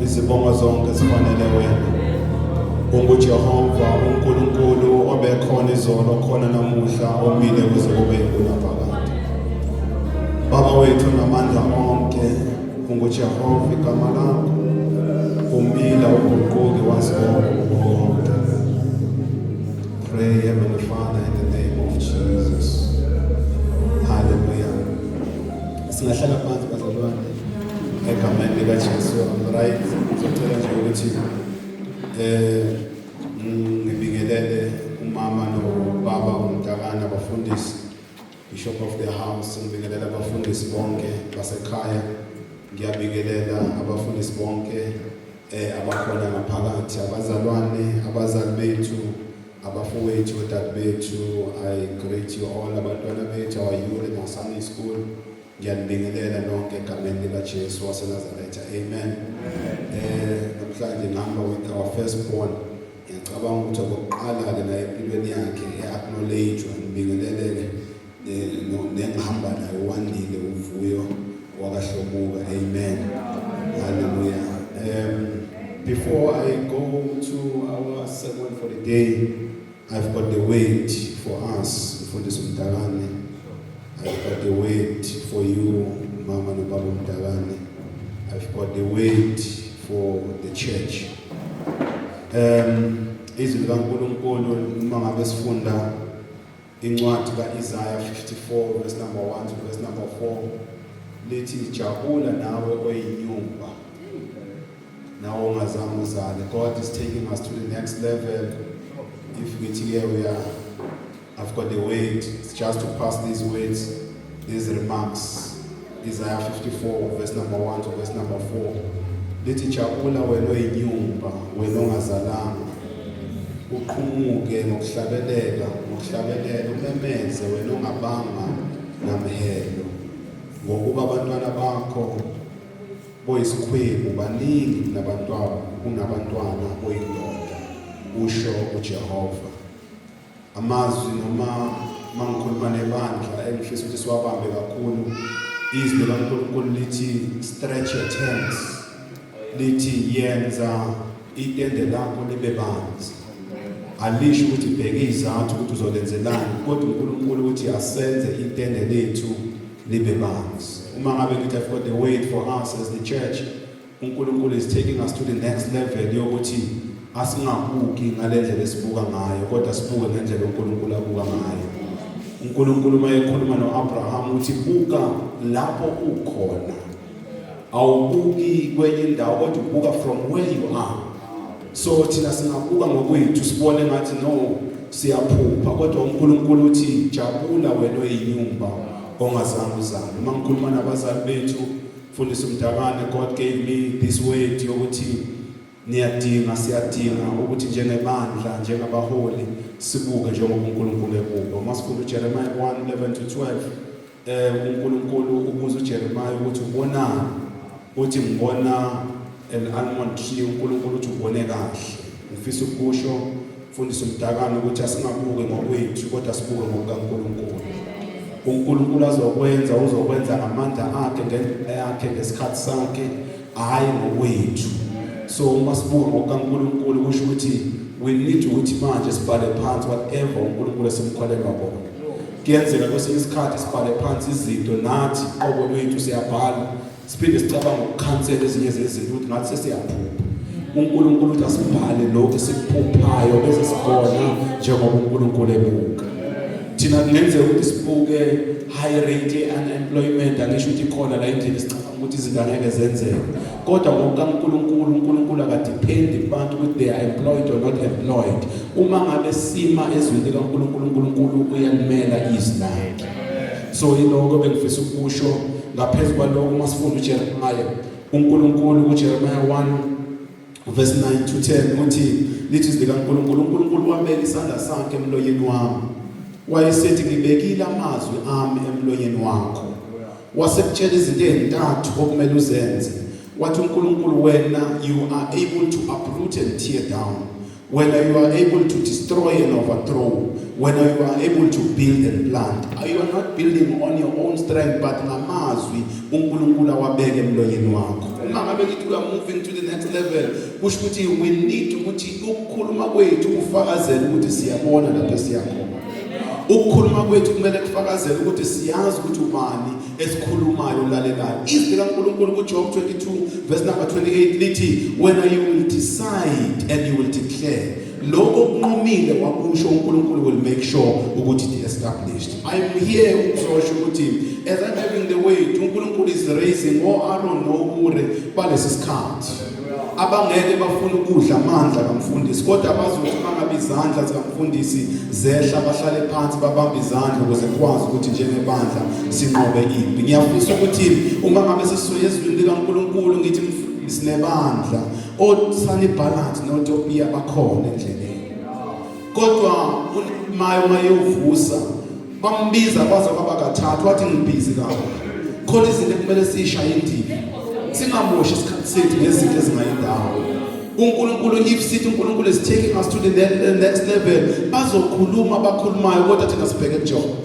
izibongo zonke zifanele wena. UnguJehova uNkulunkulu obekhona izolo khona namuhla omile kuze kube kunaphakade. Baba wethu namandla onke unguJehova igama lakho umila uguquki wazi konke. Pray, Heavenly Father, in the name of Jesus. Hallelujah. Singahlala phansi bazalwane egameni likaJesu. Right, ngizocela nje ukuthi ngibingelele umama nobaba uMntakana abafundisi, Bishop of the House, ngibingelela abafundisi bonke basekhaya, ngiyabingelela abafundisi bonke abakhona ngaphakathi, abazalwane, abazali bethu, abafowethu, odade bethu. I greet you all, abantwana bethu, our youth in Sunday school. Ngiyabingelela nonke egameni likaJesu waseNazaretha. Amen. Namhlanje ngihamba with our firstborn. Ngiyacabanga ukuthi okokuqala-ke naye empilweni yakhe e-acknowledge-wa, ngibingelele nengihamba naye uwandile uVuyo wakahlomuka. Amen. Hallelujah. Before I go to our sermon for the day, I've got the weight for us, for this Mntakane. I've got the weight for you, Mama and Baba Mntakane. I've got the weight for the church. Izwi likaNkulunkulu uma ngabe sifunda incwadi kaIsaiah 54 verse number 1 to verse number 4 lithi jabula nawe oyinyumba nawe ongazange uzale. God is taking us to the next level if we get here, I've got the weight. It's just to pass these weights, these remarks. Isaiah 54, verse number 1 to verse number 4. Lithi jabula wena oyinyumba, wena ongazalanga. Uqhumuke ngokuhlabelela, umemeze wena ongabanga namhelo. Ngokuba abantwana bakho boyisikhwebu baningi kunabantwana boyindoda, usho uJehova. Amazwi noma mangikhuluma nebandla engifisa ukuthi siwabambe kakhulu, izwi likaNkulunkulu lithi stretch your tents, lithi yenza itende lakho libe banzi. Alisho ukuthi bheke izathu ukuthi uzolenzelani, kodwa uNkulunkulu uthi asenze itende lethu libe banzi. Uma ngabe ngithi I've got the weight for us as the church, uNkulunkulu is taking us to the next level yokuthi asingabuki ngalendlela esibuka ngayo, kodwa sibuke ngendlela uNkulunkulu abuka ngayo. uNkulunkulu mayekhuluma noAbraham uthi buka lapho ukhona, awubuki kwenye indawo kodwa ubuka from where you are. So thina singabuka ngokwethu sibone ngathi no siyaphupha, kodwa uNkulunkulu uthi jabula wena oyinyumba ongazange uzalwe. Uma ngikhuluma nabazali bethu, Mfundisi Mtakane, God gave me this word yokuthi siyadinga ukuthi njengebandla, njengabaholi sibuke njengoba uNkulunkulu ebuka. Masifunda uJeremiah 1:11 to 12, uNkulunkulu ubuza uJeremiah ukuthi ubonani? Uthi ngibona an-almond tree. uNkulunkulu uthi ubone kahle. Ngifisa ukusho Mfundisi Mtakane ukuthi asingabuke ngokwethu kodwa sibuke ngokukaNkulunkulu. uNkulunkulu uzokwenza ngamandla akhe, ngendlela yakhe, ngesikhathi sakhe, hayi ngokwethu. So uma sibuka ngokukaNkulunkulu kusho ukuthi we need ukuthi manje sibhale phansi whatever uNkulunkulu esimkholelwa kona. Kuyenzeka kwesinye isikhathi sibhale phansi izinto nathi qobo lwethu siyabhala, siphinde sicabanga ukukhansela ezinye zezinto ukuthi ngathi sesiyaphupha. uNkulunkulu uthi asibhale lokho esikuphuphayo bese sibona njengoba uNkulunkulu ebuka. Thina kungenzeka ukuthi sibuke high rate unemployment, angisho ukuthi khona la indlela isicabanga ukuthi izinto angeke zenzeke, kodwa ngokukaNkulunkulu, uNkulunkulu akadependi kubantu ukuthi they are employed or not employed. Uma ngabe sima ezweni likaNkulunkulu, uNkulunkulu uyalimela izwi lakhe. So yiloko bengifisa ukusho. Ngaphezulu kwaloko uma sifunda uJeremiah, uNkulunkulu kuJeremiah 1 verse 9 to 10 uthi lithi izwi likaNkulunkulu, uNkulunkulu wabeka isandla sakhe emlonyeni wami, wayesethi ngibekile amazwi ami emlonyeni wakho. Wasekutshela izinto ezintathu okumele uzenze. Wathi uNkulunkulu, wena you are able to uproot and tear down, whether you are able to destroy and overthrow, whether you are able to build and plant. You are not building on your own strength, but ngamazwi uNkulunkulu awabeke emlonyeni wakho. Uma ngabe ngithi we are moving to the next level, kusho ukuthi we need ukuthi ukukhuluma kwethu kufakazele ukuthi siyabona lapho siyakhona. Ukukhuluma kwethu kumele kufakazele ukuthi siyazi ukuthi ubani esikhulumayo ulalelayo. Izwi likaNkulunkulu kuJob 22 verse number 28 lithi when you will decide and you will declare, lokho kunqumile wakusho uNkulunkulu will make sure ukuthi it established. I am here ukuzosho ukuthi as I'm having the weight, uNkulunkulu is raising Aaron noHure balesi sikhathi abangeke bafuna ukudla amandla kaMfundisi, kodwa bazothi mangabe izandla zikaMfundisi zehla bahlale phansi babambe izandla ukuze kwazi ukuthi njengebandla sinqobe impi. Ngiyafisa ukuthi uma ngabe sesisoye ezwini likaNkulunkulu ngithi sinebandla osani balance noTopia bakhona endleleni, kodwa mayovusa bambiza kwaze kwabakathathu wathi ngibhizi kakhulu, khona izinto kumele sishaye indiva, singamoshi isikhathi sethu ngezinto ezingayindawo. uNkulunkulu if sithi uNkulunkulu is taking us to the next level, bazokhuluma abakhulumayo kodwa thina sibheke kuJehova,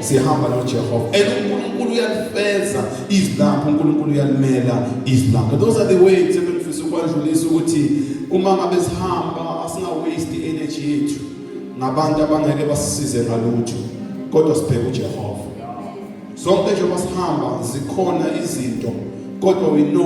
sihamba noJehova, and uNkulunkulu uyalifeza izwi lakhe, uNkulunkulu uyalimela izwi lakhe. Those are the ways ebengifisa ukwadlulisa ukuthi uma ngabe sihamba asinga waste energy yethu ngabantu abangeke basisize ngalutho, kodwa sibheke uJehova. Sonke nje masihamba zikhona izinto, kodwa we know